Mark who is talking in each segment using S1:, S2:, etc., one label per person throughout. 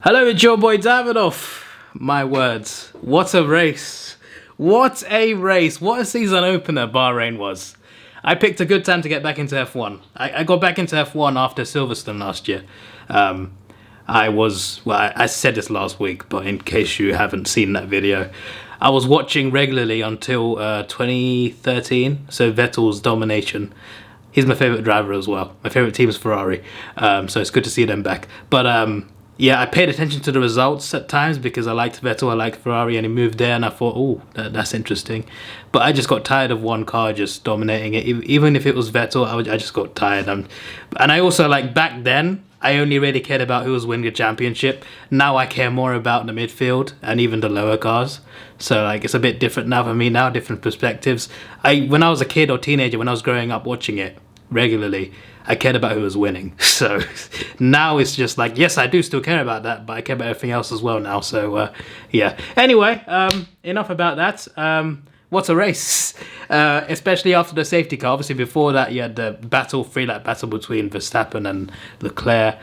S1: Hello, it's your boy Davidoff. My words, what a race. What a race. What a season opener Bahrain was. I picked a good time to get back into F1. I got back into F1 after Silverstone last year. I said this last week, but in case you haven't seen that video, I was watching regularly until 2013, so Vettel's domination. He's my favourite driver as well. My favourite team is Ferrari, so it's good to see them back. But yeah, I paid attention to the results at times because I liked Vettel, I liked Ferrari, and he moved there, and I thought, oh, that's interesting. But I just got tired of one car just dominating it. Even if it was Vettel, I just got tired. And I also, like, back then, I only really cared about who was winning the championship. Now I care more about the midfield and even the lower cars. So, like, it's a bit different now for me now, different perspectives. When I was a kid or teenager, when I was growing up watching it regularly, I cared about who was winning. So now it's just like, yes, I do still care about that, but I care about everything else as well now. So yeah. Anyway, enough about that. What a race, especially after the safety car. Obviously, before that, you had the three-lap battle between Verstappen and Leclerc.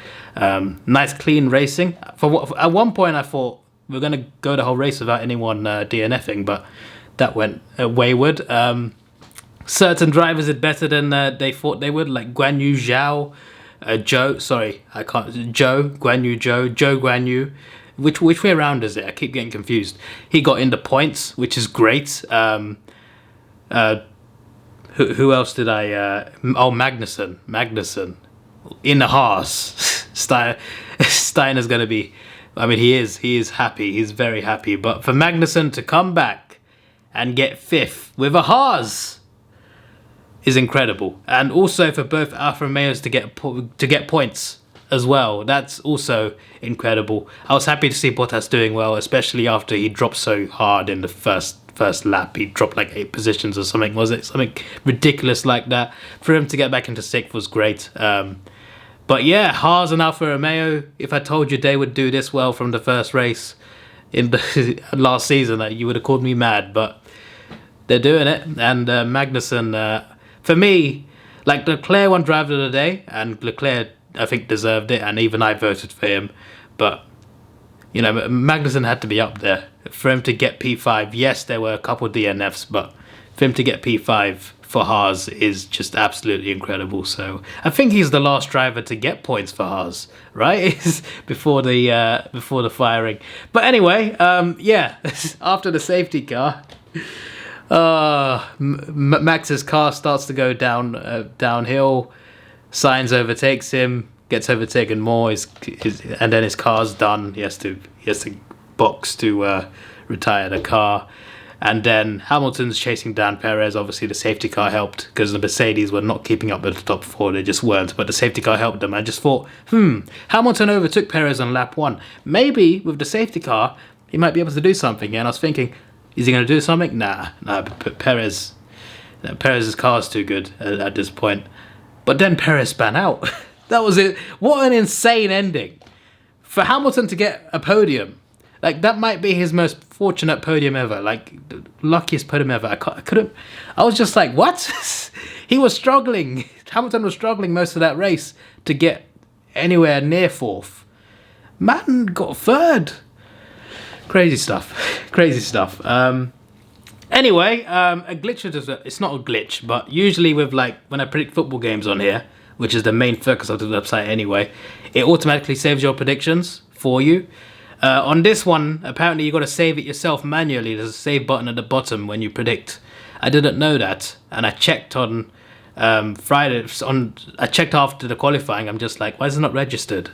S1: Nice, clean racing. At one point, I thought we were going to go the whole race without anyone DNFing, but that went wayward. Certain drivers did better than they thought they would, like Guan Yu Zhao, Joe Guan Yu. Which way around is it? I keep getting confused. He got into points, which is great. Who else did I? Magnussen in the Haas. Steiner's gonna be. I mean, he is happy. He's very happy. But for Magnussen to come back and get fifth with a Haas is incredible, and also for both Alfa Romeos to get points as well. That's also incredible. I was happy to see Bottas doing well, especially after he dropped so hard in the first lap. He dropped like 8 positions or something. Was it something ridiculous like that? For him to get back into 6th was great. But yeah, Haas and Alfa Romeo. If I told you they would do this well from the first race in the last season, you would have called me mad. But they're doing it, and Magnussen. For me, like, Leclerc won Driver of the Day, and Leclerc, I think, deserved it, and even I voted for him. But, you know, Magnussen had to be up there. For him to get P5, yes, there were a couple of DNFs, but for him to get P5 for Haas is just absolutely incredible. So I think he's the last driver to get points for Haas, right? before the firing. But anyway, yeah, after the safety car... Max's car starts to go downhill. Sainz overtakes him, gets overtaken more, and then his car's done. He has to box to retire the car, and then Hamilton's chasing down Perez. Obviously, the safety car helped because the Mercedes were not keeping up with the top 4. They just weren't, but the safety car helped them. I just thought, Hamilton overtook Perez on lap 1. Maybe with the safety car, he might be able to do something. And I was thinking, is he going to do something? Nah. Perez's car is too good at this point. But then Perez spun out. That was it. What an insane ending. For Hamilton to get a podium, like, that might be his most fortunate podium ever. Like, the luckiest podium ever. I was just like, what? He was struggling. Hamilton was struggling most of that race to get anywhere near 4th. Man got 3rd. Crazy stuff. Anyway, a glitch, it's not a glitch, but usually with, like, when I predict football games on here, which is the main focus of the website anyway, it automatically saves your predictions for you. On this one, apparently you got to save it yourself manually. There's a save button at the bottom when you predict. I didn't know that, and I checked on Friday. I checked after the qualifying. I'm just like, why is it not registered?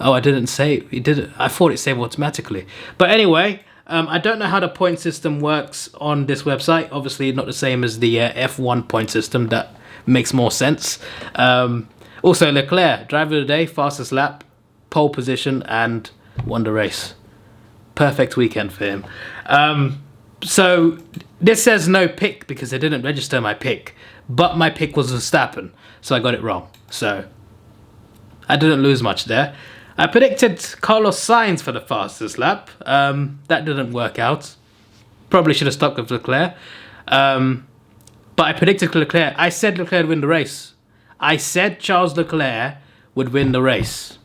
S1: Oh, I didn't save. It did. I thought it saved automatically. But anyway, I don't know how the point system works on this website. Obviously, not the same as the F1 point system. That makes more sense. Also, Leclerc, driver of the day, fastest lap, pole position, and won the race. Perfect weekend for him. So this says no pick because they didn't register my pick, but my pick was Verstappen, so I got it wrong. So I didn't lose much there. I predicted Carlos Sainz for the fastest lap. That didn't work out. Probably should have stuck with Leclerc. But I predicted Leclerc. I said Leclerc would win the race. I said Charles Leclerc would win the race.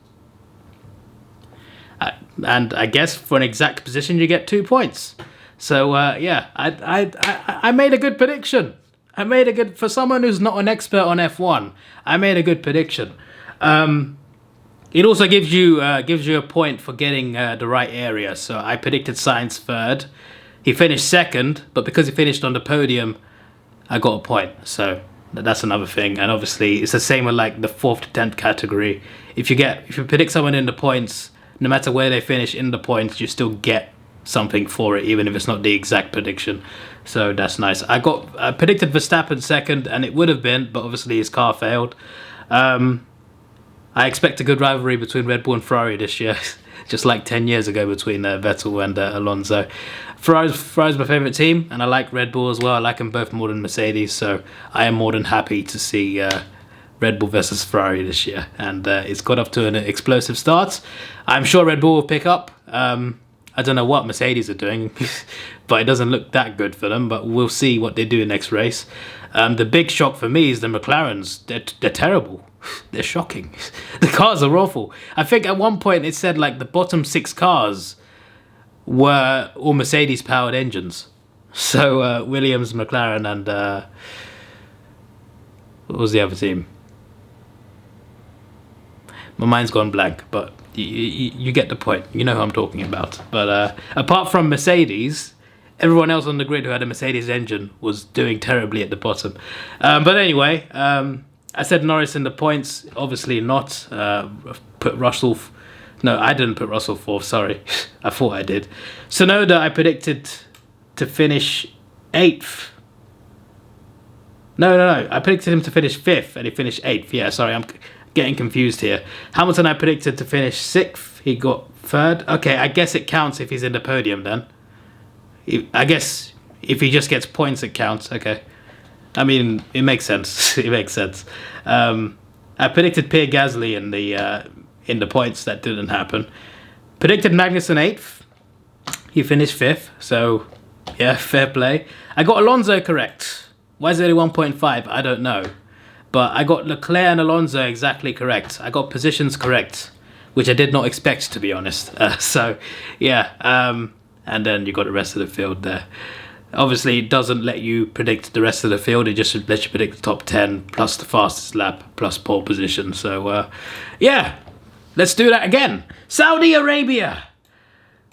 S1: and I guess for an exact position you get 2 points. So yeah, I made a good prediction. I made a good, for someone who's not an expert on F1, I made a good prediction. It also gives you a point for getting the right area. So I predicted Sainz third. He finished second, but because he finished on the podium, I got a point. So that's another thing. And obviously, it's the same with like the 4th to 10th category. If you predict someone in the points, no matter where they finish in the points, you still get something for it, even if it's not the exact prediction. So that's nice. I predicted Verstappen second, and it would have been, but obviously his car failed. I expect a good rivalry between Red Bull and Ferrari this year, just like 10 years ago between Vettel and Alonso. Ferrari's my favourite team, and I like Red Bull as well. I like them both more than Mercedes, so I am more than happy to see Red Bull versus Ferrari this year. And it's got off to an explosive start. I'm sure Red Bull will pick up. I don't know what Mercedes are doing, but it doesn't look that good for them, but we'll see what they do next race. The big shock for me is the McLarens. They're terrible. They're shocking. The cars are awful. I think at one point it said like the bottom 6 cars were all Mercedes powered engines. So Williams, McLaren, and what was the other team? My mind's gone blank, but you get the point. You know who I'm talking about. But apart from Mercedes, everyone else on the grid who had a Mercedes engine was doing terribly at the bottom. But anyway, I said Norris in the points. Obviously not. Put Russell... No, I didn't put Russell 4th, sorry. I thought I did. Tsunoda, I predicted to finish 8th. No. I predicted him to finish 5th, and he finished 8th. Yeah, sorry, I'm getting confused here. Hamilton, I predicted to finish 6th. He got 3rd. Okay, I guess it counts if he's in the podium then. I guess if he just gets points, it counts. Okay. I mean, it makes sense. It makes sense. I predicted Pierre Gasly in the points. That didn't happen. Predicted Magnussen 8th. He finished 5th. So, yeah, fair play. I got Alonso correct. Why is it only 1.5? I don't know. But I got Leclerc and Alonso exactly correct. I got positions correct, which I did not expect, to be honest. So, yeah. And then you got the rest of the field there. Obviously, it doesn't let you predict the rest of the field. It just lets you predict the top 10 plus the fastest lap plus pole position. So, yeah, let's do that again. Saudi Arabia.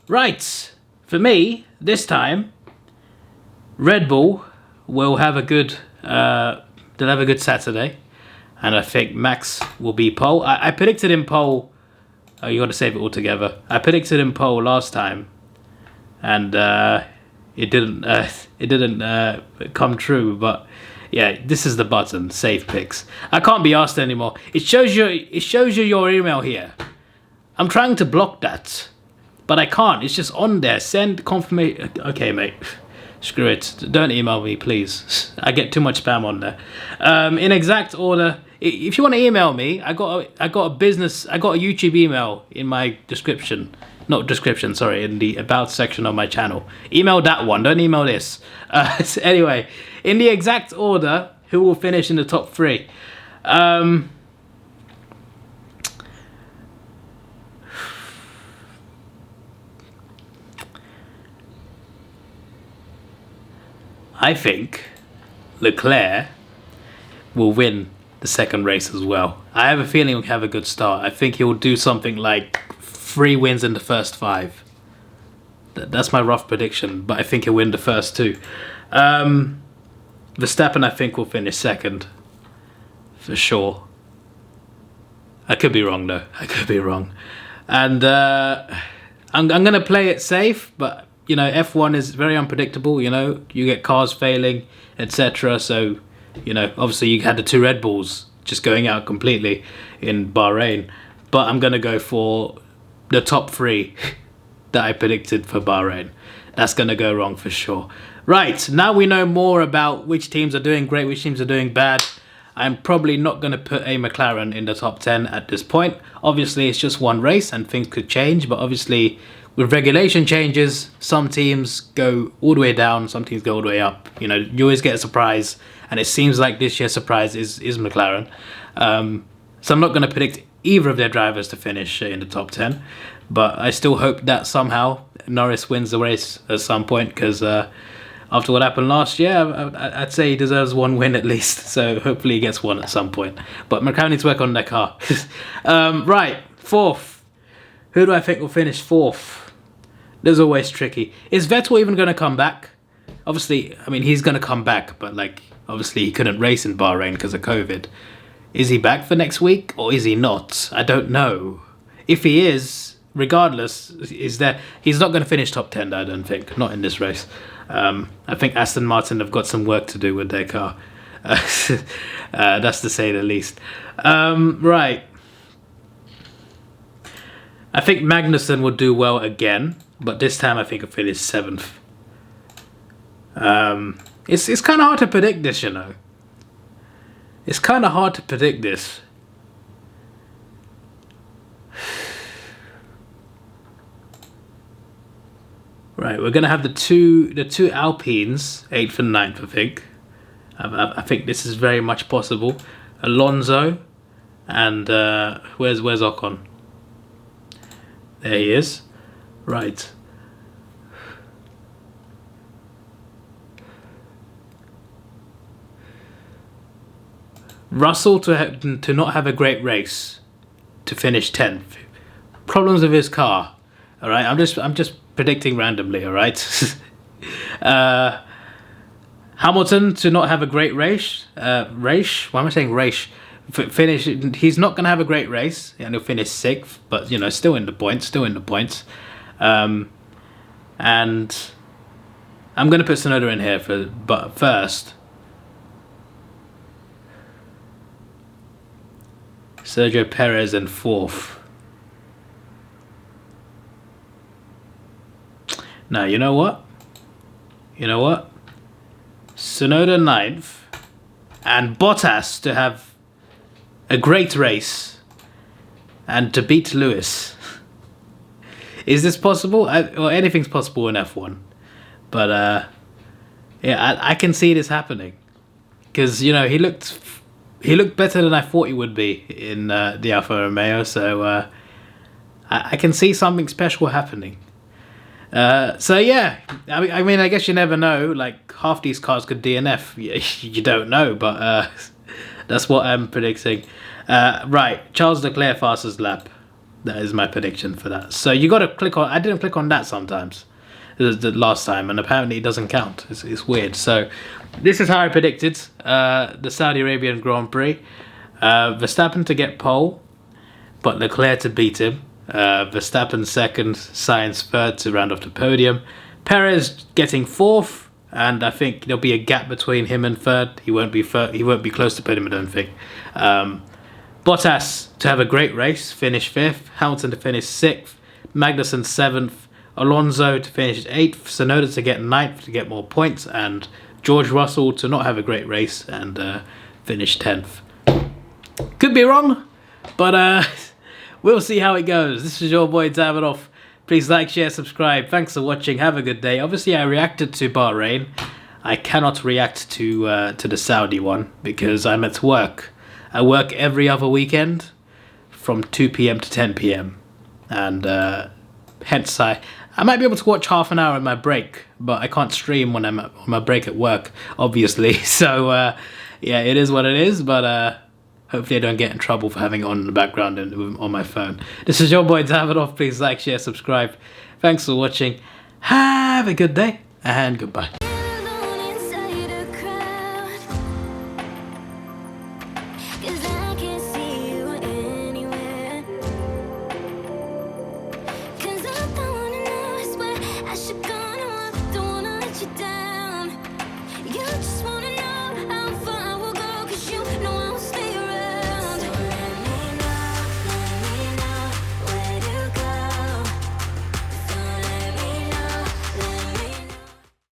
S1: Right. For me, this time, Red Bull will have a good... they'll have a good Saturday. And I think Max will be pole. I predicted him pole... Oh, you got to save it all together. I predicted him pole last time. And... It didn't come true, but yeah, this is the button, save picks. I can't be asked anymore. It shows you your email here. I'm trying to block that, but I can't. It's just on there. Send confirmation. Okay, mate. Screw it. Don't email me, please. I get too much spam on there. In exact order, if you want to email me, I got a YouTube email in my description. Not description, sorry, in the about section of my channel. Email that one, don't email this. So anyway, in the exact order, who will finish in the top 3? I think Leclerc will win the second race as well. I have a feeling he'll have a good start. I think he'll do something like 3 wins in the first 5. That's my rough prediction, but I think he'll win the first 2. Verstappen, I think, will finish second. For sure. I could be wrong, though. I could be wrong. And I'm going to play it safe, but, you know, F1 is very unpredictable, you know. You get cars failing, etc. So, you know, obviously you had the 2 Red Bulls just going out completely in Bahrain. But I'm going to go for... the top 3 that I predicted for Bahrain. That's going to go wrong for sure. Right, now we know more about which teams are doing great, which teams are doing bad. I'm probably not going to put a McLaren in the top 10 at this point. Obviously, it's just one race and things could change. But obviously, with regulation changes, some teams go all the way down, some teams go all the way up. You know, you always get a surprise. And it seems like this year's surprise is McLaren. So I'm not going to predict either of their drivers to finish in the top 10. But I still hope that somehow Norris wins the race at some point, because after what happened last year, I'd say he deserves one win at least. So hopefully he gets one at some point. But McLaren needs to work on their car. Right, fourth. Who do I think will finish fourth? This is always tricky. Is Vettel even going to come back? Obviously, I mean, he's going to come back, but like, obviously he couldn't race in Bahrain because of COVID. Is he back for next week or is he not? I don't know. If he is, regardless, he's not going to finish top 10, I don't think. Not in this race. I think Aston Martin have got some work to do with their car. That's to say the least. Right. I think Magnussen will do well again, but this time I think he'll finish 7th. It's kind of hard to predict this, you know. It's kind of hard to predict this. Right, we're gonna have the two Alpines, 8th and 9th, I think. I think this is very much possible. Alonso and where's Ocon? There he is. Right. Russell to not have a great race, to finish 10th. Problems with his car. All right, I'm just predicting randomly. All right. Hamilton to not have a great race. Race. Why am I saying race? Finish. He's not going to have a great race, and he'll finish 6th. But you know, still in the points. And I'm going to put Tsunoda in here but first. Sergio Perez in 4th. Now, you know what? Tsunoda 9th. And Bottas to have a great race. And to beat Lewis. Is this possible? Well, anything's possible in F1. But, yeah, I can see this happening. Because, you know, he looked better than I thought he would be in the Alfa Romeo, so I can see something special happening. So yeah, I mean, I guess you never know. Like, half these cars could DNF. You don't know, but that's what I'm predicting. Right, Charles Leclerc fastest lap. That is my prediction for that. So you got to click on. I didn't click on that sometimes. The last time, and apparently it doesn't count. It's weird. So this is how I predicted the Saudi Arabian Grand Prix. Verstappen to get pole, but Leclerc to beat him. Verstappen 2nd, Sainz 3rd to round off the podium. Perez getting 4th, and I think there'll be a gap between him and 3rd. He won't be close to podium, I don't think. Bottas to have a great race, finish 5th. Hamilton to finish 6th. Magnussen 7th. Alonso to finish 8th, Tsunoda to get 9th to get more points, and George Russell to not have a great race and finish 10th. Could be wrong, but we'll see how it goes. This is your boy Davidoff. Please like, share, subscribe. Thanks for watching. Have a good day. Obviously, I reacted to Bahrain. I cannot react to the Saudi one because I'm at work. I work every other weekend from 2 p.m. to 10 p.m. and hence I might be able to watch half an hour on my break, but I can't stream when I'm on my break at work, obviously. So, yeah, it is what it is, but hopefully I don't get in trouble for having it on in the background and on my phone. This is your boy Davidoff. Please like, share, subscribe. Thanks for watching. Have a good day, and goodbye.
S2: I should